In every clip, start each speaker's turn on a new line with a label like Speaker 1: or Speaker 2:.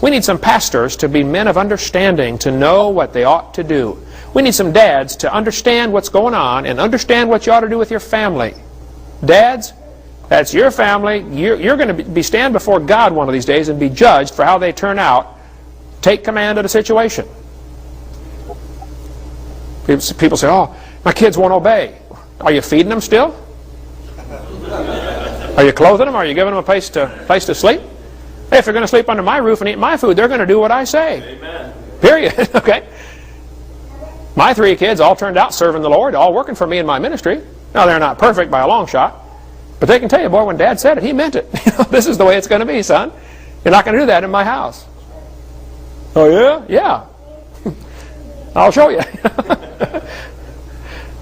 Speaker 1: We need some pastors to be men of understanding, to know what they ought to do. We need some dads to understand what's going on and understand what you ought to do with your family. Dads, that's your family. You're going to stand before God one of these days and be judged for how they turn out. Take command of the situation. People say, oh, my kids won't obey. Are you feeding them still? Are you clothing them? Are you giving them a place to sleep? Hey, if they're going to sleep under my roof and eat my food, they're going to do what I say.
Speaker 2: Amen.
Speaker 1: Period. Okay. My 3 kids all turned out serving the Lord, all working for me in my ministry. Now, they're not perfect by a long shot, but they can tell you, boy, when Dad said it, he meant it. This is the way it's going to be, son. You're not going to do that in my house. Oh, yeah? Yeah. I'll show you.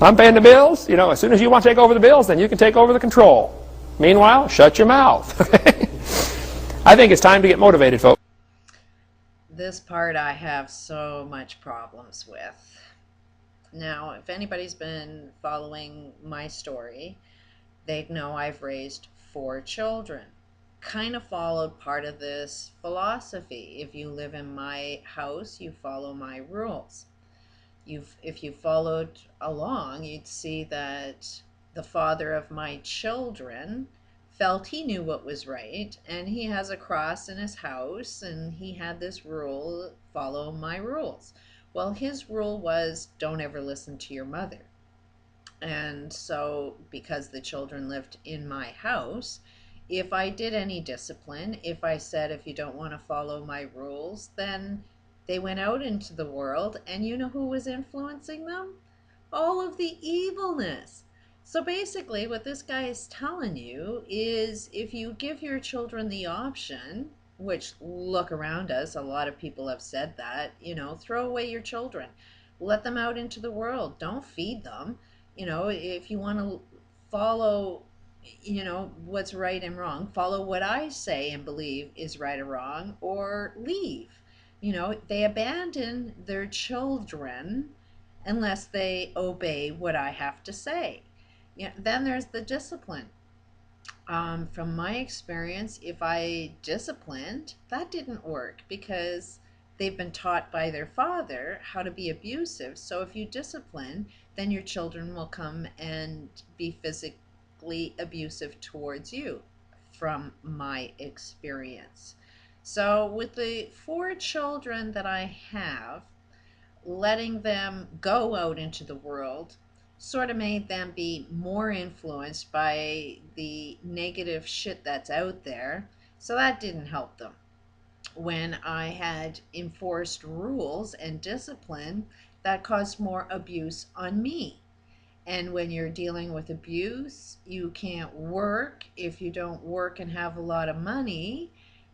Speaker 1: I'm paying the bills. You know, as soon as you want to take over the bills, then you can take over the control. Meanwhile, shut your mouth. I think it's time to get motivated, folks.
Speaker 3: This part I have so much problems with. Now, if anybody's been following my story, they'd know I've raised 4 children. Kind of followed part of this philosophy. If you live in my house, you follow my rules. If you followed along, you'd see that the father of my children felt he knew what was right, and he has a cross in his house, and he had this rule, follow my rules. Well, his rule was, don't ever listen to your mother. And so, because the children lived in my house, if I did any discipline, if I said, if you don't want to follow my rules, then they went out into the world, and you know who was influencing them? All of the evilness. So basically, what this guy is telling you is, if you give your children the option, which, look around us, a lot of people have said that, you know, throw away your children. Let them out into the world. Don't feed them. You know, if you want to follow, you know, what's right and wrong, follow what I say and believe is right or wrong, or leave. You know, they abandon their children unless they obey what I have to say. You know, then there's the discipline. From my experience, if I disciplined, that didn't work because they've been taught by their father how to be abusive. So if you discipline, then your children will come and be physically abusive towards you, from my experience. So with the 4 children that I have, letting them go out into the world sort of made them be more influenced by the negative shit that's out there. So that didn't help them. When I had enforced rules and discipline, that caused more abuse on me. And when you're dealing with abuse, you can't work. If you don't work and have a lot of money,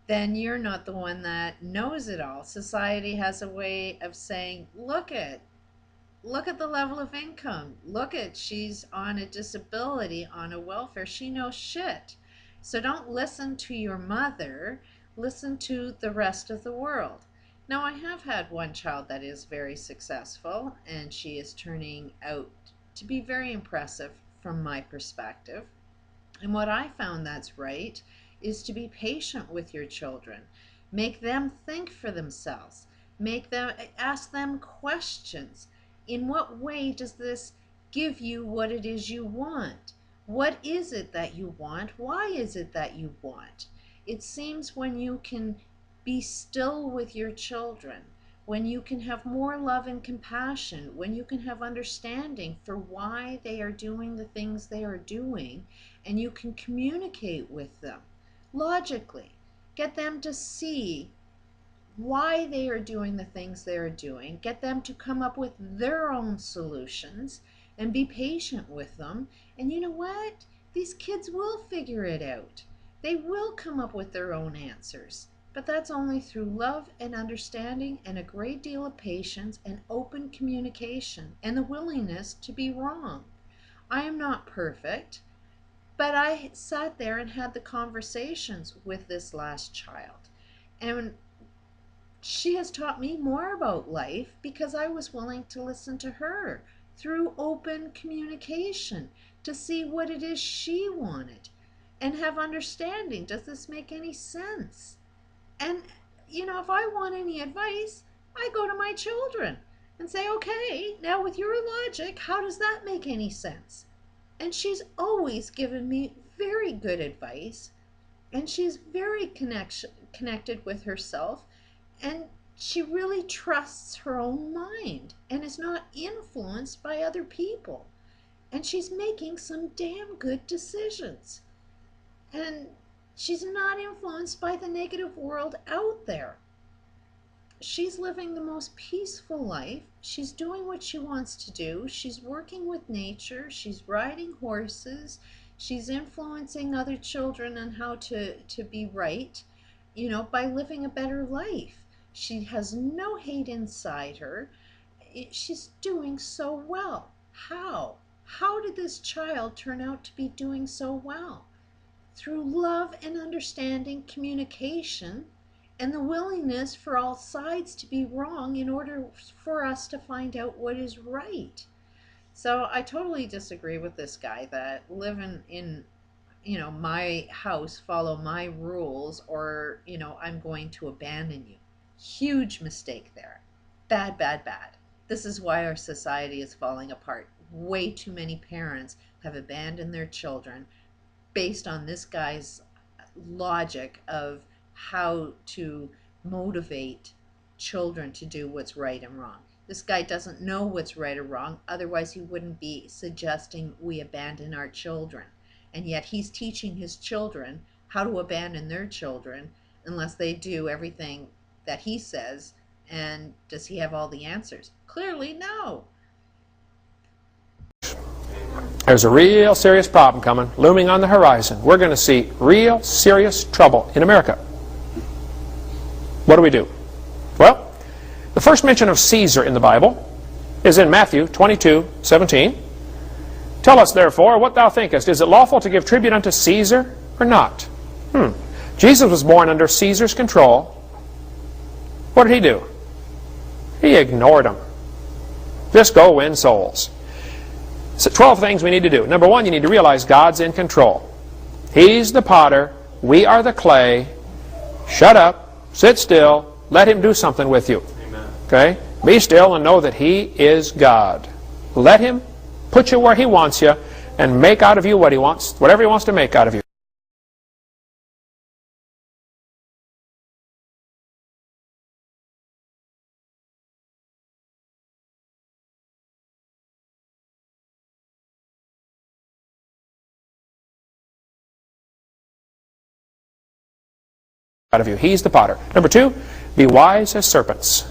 Speaker 3: then you're not the one that knows it all. Society has a way of saying, look at the level of income. Look at, she's on a disability, on a welfare. She knows shit. So don't listen to your mother. Listen to the rest of the world. Now, I have had one child that is very successful, and she is turning out to be very impressive from my perspective. And what I found that's right is to be patient with your children. Make them think for themselves. Ask them questions. In what way does this give you what it is you want? What is it that you want? Why is it that you want? It seems when you can be still with your children, when you can have more love and compassion, when you can have understanding for why they are doing the things they are doing, and you can communicate with them logically, get them to see why they are doing the things they are doing, get them to come up with their own solutions, and be patient with them. And you know what? These kids will figure it out. They will come up with their own answers. But that's only through love and understanding and a great deal of patience and open communication and the willingness to be wrong. I am not perfect, but I sat there and had the conversations with this last child. And she has taught me more about life because I was willing to listen to her through open communication to see what it is she wanted and have understanding. Does this make any sense? And if I want any advice, I go to my children and say, okay, now with your logic, how does that make any sense? And she's always given me very good advice, and she's very connected with herself, and she really trusts her own mind and is not influenced by other people. And she's making some damn good decisions. And she's not influenced by the negative world out there. She's living the most peaceful life. She's doing what she wants to do. She's working with nature. She's riding horses. She's influencing other children on how to be right, by living a better life. She has no hate inside her. She's doing so well. How? How did this child turn out to be doing so well? Through love and understanding, communication, and the willingness for all sides to be wrong in order for us to find out what is right. So I totally disagree with this guy that living in my house, follow my rules, or I'm going to abandon you. Huge mistake there. Bad, bad, bad. This is why our society is falling apart. Way too many parents have abandoned their children based on this guy's logic of how to motivate children to do what's right and wrong. This guy doesn't know what's right or wrong, otherwise he wouldn't be suggesting we abandon our children. And yet he's teaching his children how to abandon their children unless they do everything that he says. And does he have all the answers? Clearly, no.
Speaker 1: There's a real serious problem coming, looming on the horizon. We're going to see real serious trouble in America. What do we do? Well, the first mention of Caesar in the Bible is in Matthew 22:17. Tell us, therefore, what thou thinkest. Is it lawful to give tribute unto Caesar or not? Jesus was born under Caesar's control. What did he do? He ignored him. Just go win souls. So 12 things we need to do. Number one, you need to realize God's in control. He's the potter. We are the clay. Shut up. Sit still. Let him do something with you.
Speaker 2: Amen.
Speaker 1: Okay? Be still and know that he is God. Let him put you where he wants you and make out of you what he wants, whatever he wants to make out of you. Out of you. He's the potter. Number two, be wise as serpents.